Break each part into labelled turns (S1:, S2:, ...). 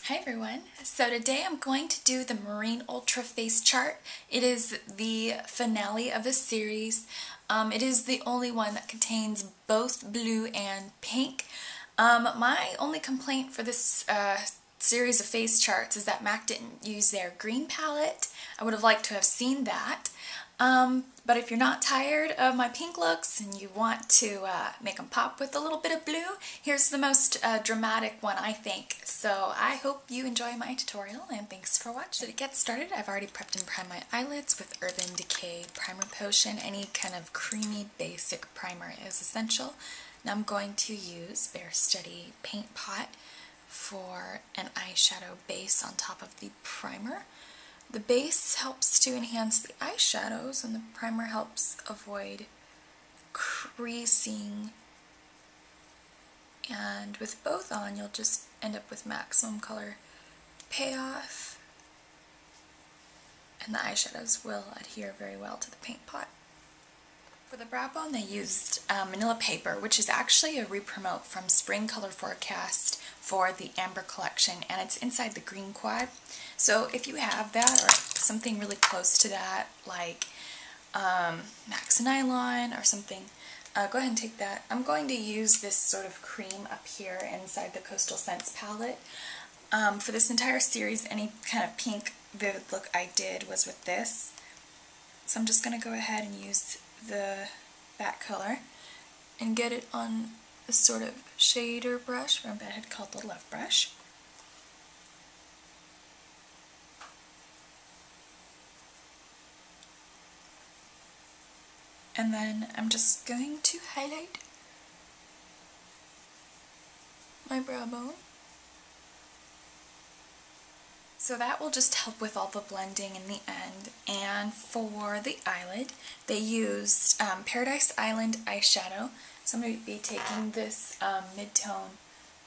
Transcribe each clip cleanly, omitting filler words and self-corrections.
S1: Hi everyone. So today I'm going to do the Marine Ultra Face Chart. It is the finale of a series. It is the only one that contains both blue and pink. My only complaint for this series of face charts is that MAC didn't use their green palette. I would have liked to have seen that. But if you're not tired of my pink looks and you want to make them pop with a little bit of blue, here's the most dramatic one, I think. So I hope you enjoy my tutorial and thanks for watching. So to get started, I've already prepped and primed my eyelids with Urban Decay Primer Potion. Any kind of creamy basic primer is essential. Now I'm going to use Bare Steady Paint Pot for an eyeshadow base on top of the primer. The base helps to enhance the eyeshadows and the primer helps avoid creasing. And with both on, you'll just end up with maximum color payoff. And the eyeshadows will adhere very well to the paint pot. For the brow bone, they used manila paper, which is actually a re-promote from Spring Color Forecast for the Amber collection, and it's inside the green quad. So if you have that or something really close to that, like Max Nylon or something, go ahead and take that. I'm going to use this sort of cream up here inside the Coastal Scents palette. For this entire series, any kind of pink vivid look I did was with this. So I'm just going to go ahead and use that color and get it on a sort of shader brush, or I had called the Love Brush. And then I'm just going to highlight my brow bone. So that will just help with all the blending in the end. And for the eyelid, they used Paradise Island eyeshadow. So I'm going to be taking this mid-tone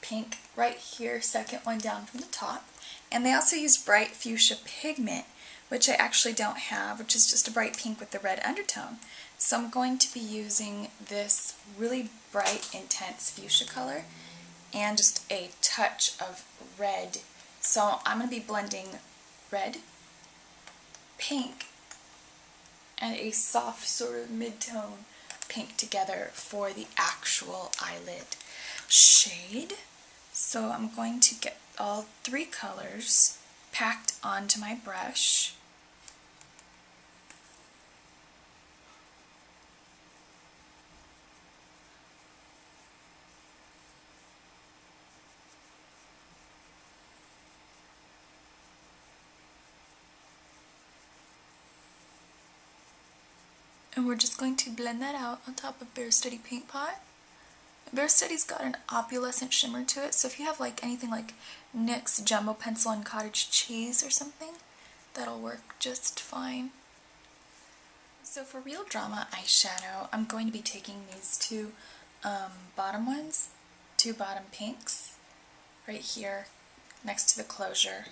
S1: pink right here, second one down from the top. And they also used bright fuchsia pigment, which I actually don't have, which is just a bright pink with the red undertone. So I'm going to be using this really bright, intense fuchsia color and just a touch of red. So I'm going to be blending red, pink, and a soft sort of mid-tone pink together for the actual eyelid shade. So I'm going to get all three colors packed onto my brush. And we're just going to blend that out on top of Bare Steady Paint Pot. Bare Steady's got an opalescent shimmer to it, so if you have like anything like NYX Jumbo Pencil and Cottage Cheese or something, that'll work just fine. So for Real Drama eyeshadow, I'm going to be taking these two bottom ones, two bottom pinks, right here next to the closure.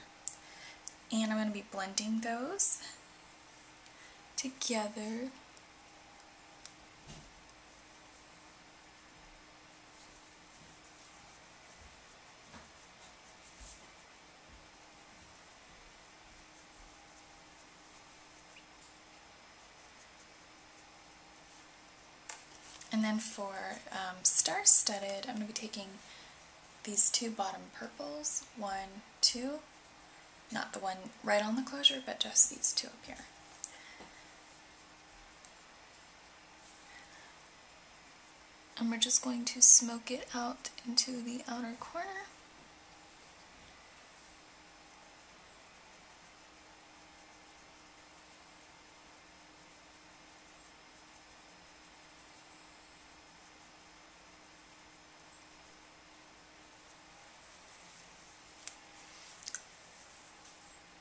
S1: And I'm going to be blending those together. And then for Star Studded, I'm going to be taking these two bottom purples, 1, 2, not the one right on the closure, but just these two up here. And we're just going to smoke it out into the outer corner.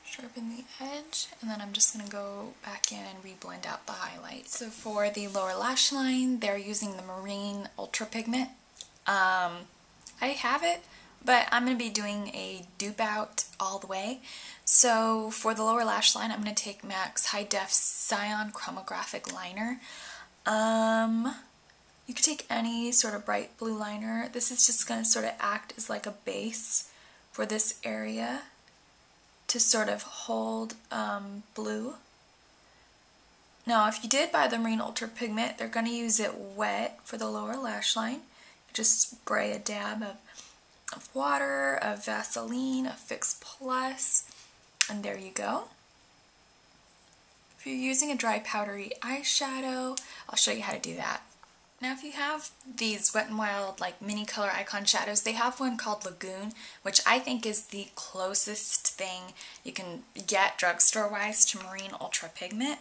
S1: Sharpen the edge, and then I'm just going to go back in and re-blend out the highlight. So for the lower lash line, they're using the Marine Ultra Pigment. I have it, but I'm going to be doing a dupe out all the way. So for the lower lash line, I'm going to take MAC's Hi-Def Cyan Chromographic Liner. You could take any sort of bright blue liner. This is just going to sort of act as like a base for this area to sort of hold blue. Now, if you did buy the Marine Ultra Pigment, they're going to use it wet for the lower lash line. Just spray a dab of water, of Vaseline, of Fix Plus, and there you go. If you're using a dry powdery eyeshadow, I'll show you how to do that. Now, if you have these Wet n Wild like mini color icon shadows, they have one called Lagoon, which I think is the closest thing you can get drugstore-wise to Marine Ultra Pigment.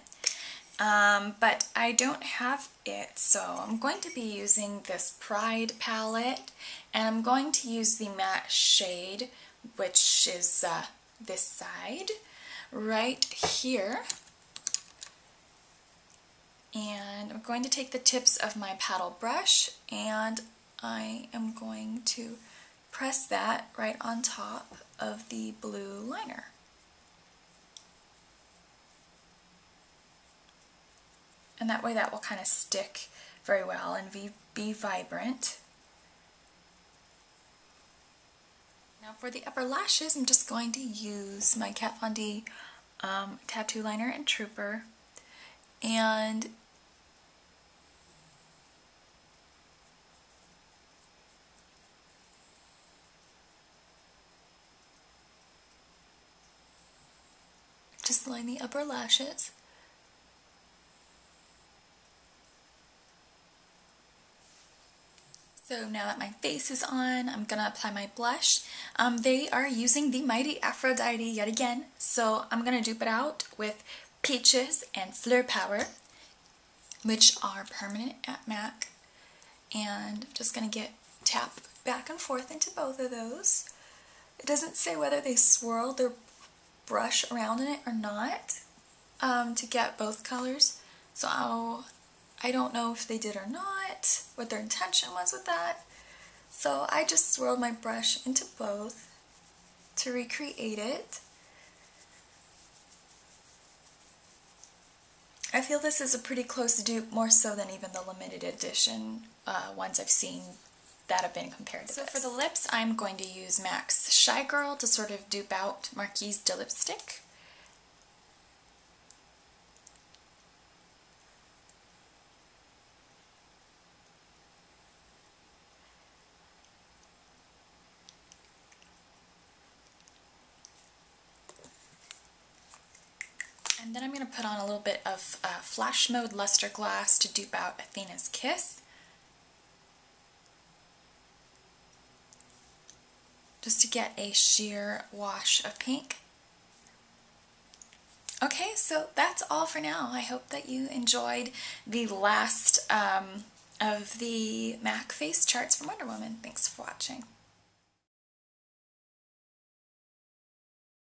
S1: But I don't have it, so I'm going to be using this Pride palette, and I'm going to use the matte shade, which is this side right here. And I'm going to take the tips of my paddle brush, and I am going to press that right on top of the blue liner. And that way that will kind of stick very well and be vibrant. Now for the upper lashes, I'm just going to use my Kat Von D Tattoo Liner and Trooper, and just line the upper lashes. So now that my face is on, I'm going to apply my blush. They are using the Mighty Aphrodite yet again, so I'm going to dupe it out with Peaches and Fleur Power, which are permanent at MAC. And I'm just going to tap back and forth into both of those. It doesn't say whether they swirl their brush around in it or not to get both colors, so I don't know if they did or not, what their intention was with that. So I just swirled my brush into both to recreate it. I feel this is a pretty close dupe, more so than even the limited edition ones I've seen that have been compared to this. So for the lips, I'm going to use MAC's Shy Girl to sort of dupe out Marquise de Lipstick. And then I'm going to put on a little bit of Flash Mode Luster Glass to dupe out Athena's Kiss. Just to get a sheer wash of pink. Okay, so that's all for now. I hope that you enjoyed the last of the MAC face charts from Wonder Woman. Thanks for watching.